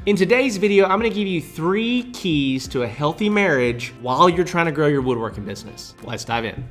In today's video, I'm gonna give you 3 keys to a healthy marriage while you're trying to grow your woodworking business. Let's dive in.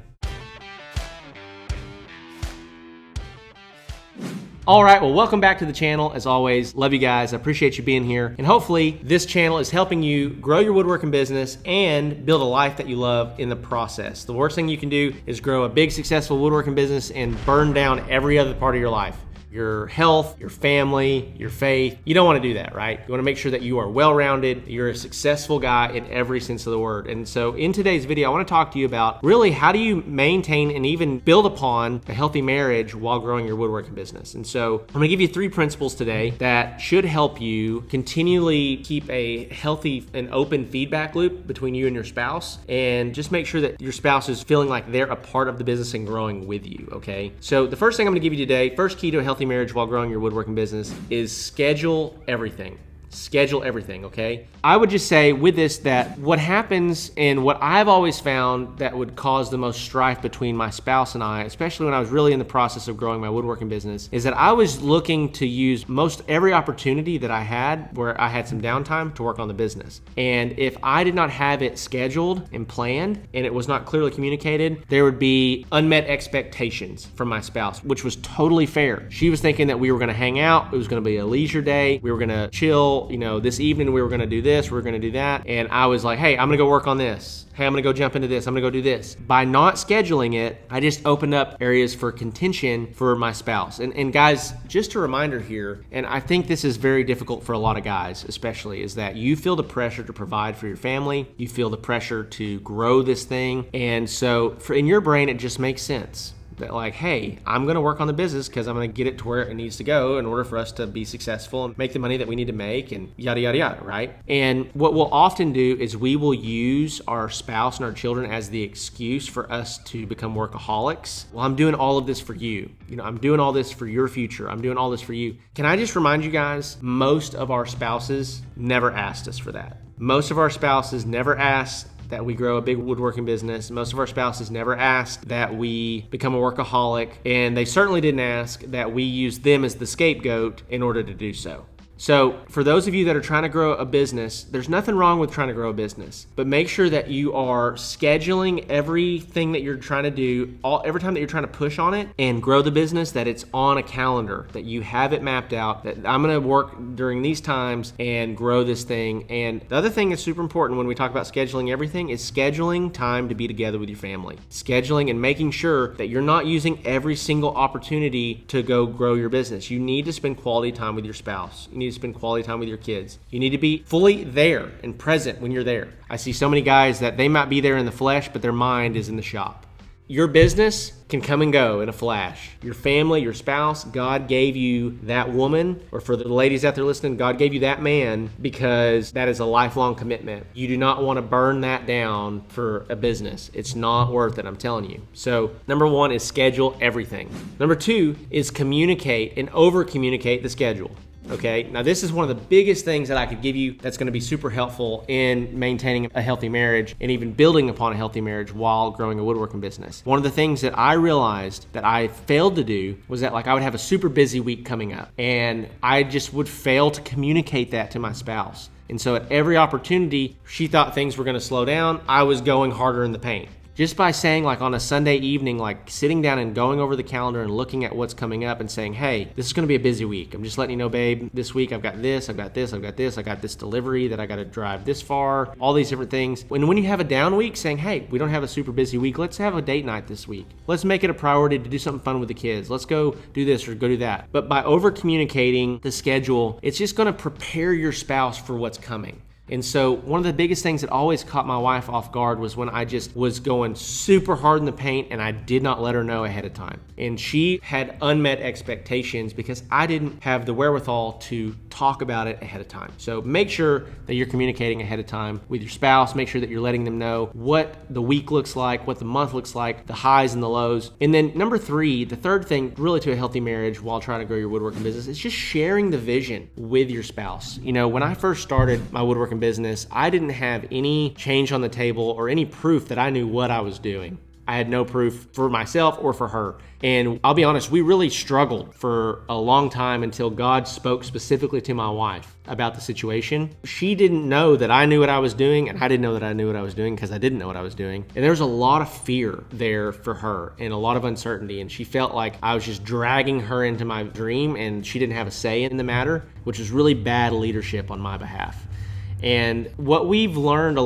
All right, well, welcome back to the channel. As always, love you guys. I appreciate you being here. And hopefully this channel is helping you grow your woodworking business and build a life that you love in the process. The worst thing you can do is grow a big, successful woodworking business and burn down every other part of your life. Your health, your family, your faith. You don't want to do that, right? You want to make sure that you are well-rounded, you're a successful guy in every sense of the word. And so in today's video, I want to talk to you about really how do you maintain and even build upon a healthy marriage while growing your woodworking business. And so I'm going to give you 3 principles today that should help you continually keep a healthy and open feedback loop between you and your spouse, and just make sure that your spouse is feeling like they're a part of the business and growing with you, okay? So the first thing I'm going to give you today, first key to a healthy marriage while growing your woodworking business, is schedule everything. Schedule everything, okay? I would just say with this that what happens and what I've always found that would cause the most strife between my spouse and I, especially when I was really in the process of growing my woodworking business, is that I was looking to use most every opportunity that I had where I had some downtime to work on the business. And if I did not have it scheduled and planned and it was not clearly communicated, there would be unmet expectations from my spouse, which was totally fair. She was thinking that we were gonna hang out, it was gonna be a leisure day, we were gonna chill, this evening we were gonna do this, we were gonna do that. And I was like, hey, I'm gonna go work on this. Hey, I'm gonna go jump into this. I'm gonna go do this. By not scheduling it, I just opened up areas for contention for my spouse. And guys, just a reminder here, and I think this is very difficult for a lot of guys, especially, is that you feel the pressure to provide for your family. You feel the pressure to grow this thing. And so in your brain, it just makes sense that like, hey, I'm gonna work on the business because I'm gonna get it to where it needs to go in order for us to be successful and make the money that we need to make and yada, yada, yada, right? And what we'll often do is we will use our spouse and our children as the excuse for us to become workaholics. Well, I'm doing all of this for you. I'm doing all this for your future. I'm doing all this for you. Can I just remind you guys, most of our spouses never asked us for that. Most of our spouses never asked that we grow a big woodworking business. Most of our spouses never asked that we become a workaholic, and they certainly didn't ask that we use them as the scapegoat in order to do so. So for those of you that are trying to grow a business, there's nothing wrong with trying to grow a business, but make sure that you are scheduling everything that you're trying to do, every time that you're trying to push on it and grow the business, that it's on a calendar, that you have it mapped out, that I'm going to work during these times and grow this thing. And the other thing that's super important when we talk about scheduling everything is scheduling time to be together with your family. Scheduling and making sure that you're not using every single opportunity to go grow your business. You need to spend quality time with your spouse. You need to spend quality time with your kids. You need to be fully there and present when you're there. I see so many guys that they might be there in the flesh, but their mind is in the shop. Your business can come and go in a flash. Your family, your spouse, God gave you that woman, or for the ladies out there listening, God gave you that man because that is a lifelong commitment. You do not want to burn that down for a business. It's not worth it, I'm telling you. So number 1 is schedule everything. Number 2 is communicate and over-communicate the schedule. Okay, now this is one of the biggest things that I could give you that's going to be super helpful in maintaining a healthy marriage and even building upon a healthy marriage while growing a woodworking business. One of the things that I realized that I failed to do was that I would have a super busy week coming up and I just would fail to communicate that to my spouse. And so at every opportunity, she thought things were going to slow down. I was going harder in the paint. Just by saying on a Sunday evening, sitting down and going over the calendar and looking at what's coming up and saying, hey, this is gonna be a busy week. I'm just letting you know, babe, this week I've got this, I've got this, I've got this, I got this delivery that I gotta drive this far, all these different things. And when you have a down week, saying, hey, we don't have a super busy week, let's have a date night this week. Let's make it a priority to do something fun with the kids. Let's go do this or go do that. But by over communicating the schedule, it's just gonna prepare your spouse for what's coming. And so one of the biggest things that always caught my wife off guard was when I just was going super hard in the paint and I did not let her know ahead of time. And she had unmet expectations because I didn't have the wherewithal to talk about it ahead of time. So make sure that you're communicating ahead of time with your spouse. Make sure that you're letting them know what the week looks like, what the month looks like, the highs and the lows. And then number 3, the third thing really to a healthy marriage while trying to grow your woodworking business is just sharing the vision with your spouse. When I first started my woodworking business, I didn't have any change on the table or any proof that I knew what I was doing. I had no proof for myself or for her. And I'll be honest, we really struggled for a long time until God spoke specifically to my wife about the situation. She didn't know that I knew what I was doing, and I didn't know that I knew what I was doing because I didn't know what I was doing. And there was a lot of fear there for her and a lot of uncertainty. And she felt like I was just dragging her into my dream and she didn't have a say in the matter, which was really bad leadership on my behalf. And what we've learned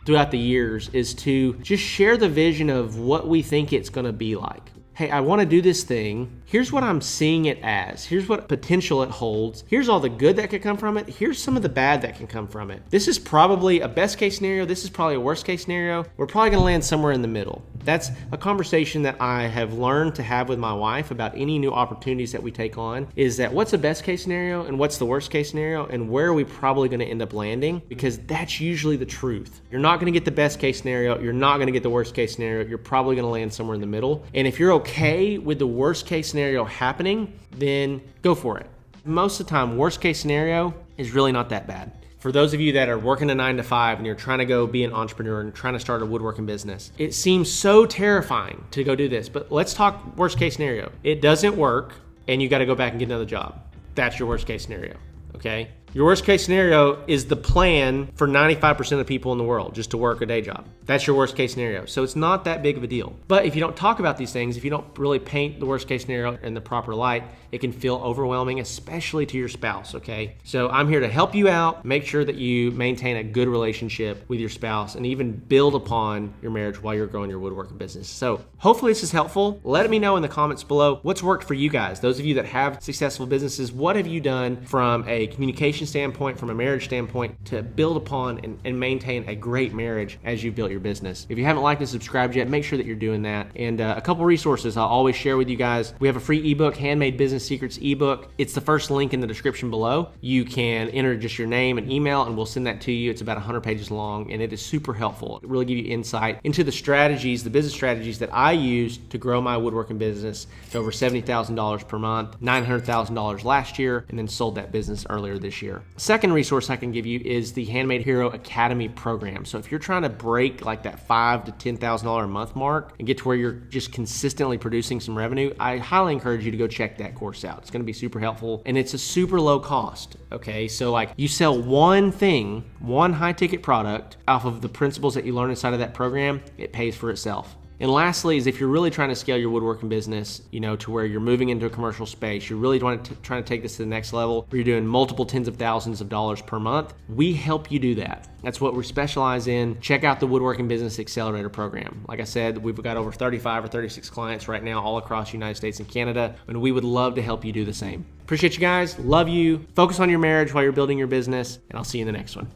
throughout the years is to just share the vision of what we think it's going to be like. Hey, I want to do this thing. Here's what I'm seeing it as. Here's what potential it holds. Here's all the good that could come from it. Here's some of the bad that can come from it. This is probably a best case scenario. This is probably a worst case scenario. We're probably going to land somewhere in the middle. That's a conversation that I have learned to have with my wife about any new opportunities that we take on, is that what's the best case scenario and what's the worst case scenario and where are we probably going to end up landing, because that's usually the truth. You're not going to get the best case scenario. You're not going to get the worst case scenario. You're probably going to land somewhere in the middle. And if you're okay with the worst case scenario happening, then go for it. Most of the time, worst case scenario is really not that bad. For those of you that are working a 9 to 5 and you're trying to go be an entrepreneur and trying to start a woodworking business, it seems so terrifying to go do this. But let's talk worst case scenario. It doesn't work and you got to go back and get another job. That's your worst case scenario. Okay? Your worst case scenario is the plan for 95% of the people in the world, just to work a day job. That's your worst case scenario. So it's not that big of a deal. But if you don't talk about these things, if you don't really paint the worst case scenario in the proper light, it can feel overwhelming, especially to your spouse, okay? So I'm here to help you out, make sure that you maintain a good relationship with your spouse and even build upon your marriage while you're growing your woodworking business. So hopefully this is helpful. Let me know in the comments below what's worked for you guys. Those of you that have successful businesses, what have you done from a communication standpoint, from a marriage standpoint, to build upon and maintain a great marriage as you built your business? If you haven't liked and subscribed yet, make sure that you're doing that. And a couple resources I'll always share with you guys. We have a free ebook, Handmade Business Secrets ebook. It's the first link in the description below. You can enter just your name and email and we'll send that to you. It's about 100 pages long and it is super helpful. It really gives you insight into the strategies, the business strategies that I use to grow my woodworking business to over $70,000 per month, $900,000 last year, and then sold that business earlier this year. Second resource I can give you is the Handmade Hero Academy program. So if you're trying to break like that $5,000 to $10,000 a month mark and get to where you're just consistently producing some revenue, I highly encourage you to go check that course out. It's going to be super helpful and it's a super low cost. Okay, so like you sell one thing, one high ticket product off of the principles that you learn inside of that program, it pays for itself. And lastly is if you're really trying to scale your woodworking business, to where you're moving into a commercial space, you're really trying to take this to the next level, where you're doing multiple tens of thousands of dollars per month, we help you do that. That's what we specialize in. Check out the Woodworking Business Accelerator program. Like I said, we've got over 35 or 36 clients right now all across the United States and Canada, and we would love to help you do the same. Appreciate you guys. Love you. Focus on your marriage while you're building your business, and I'll see you in the next one.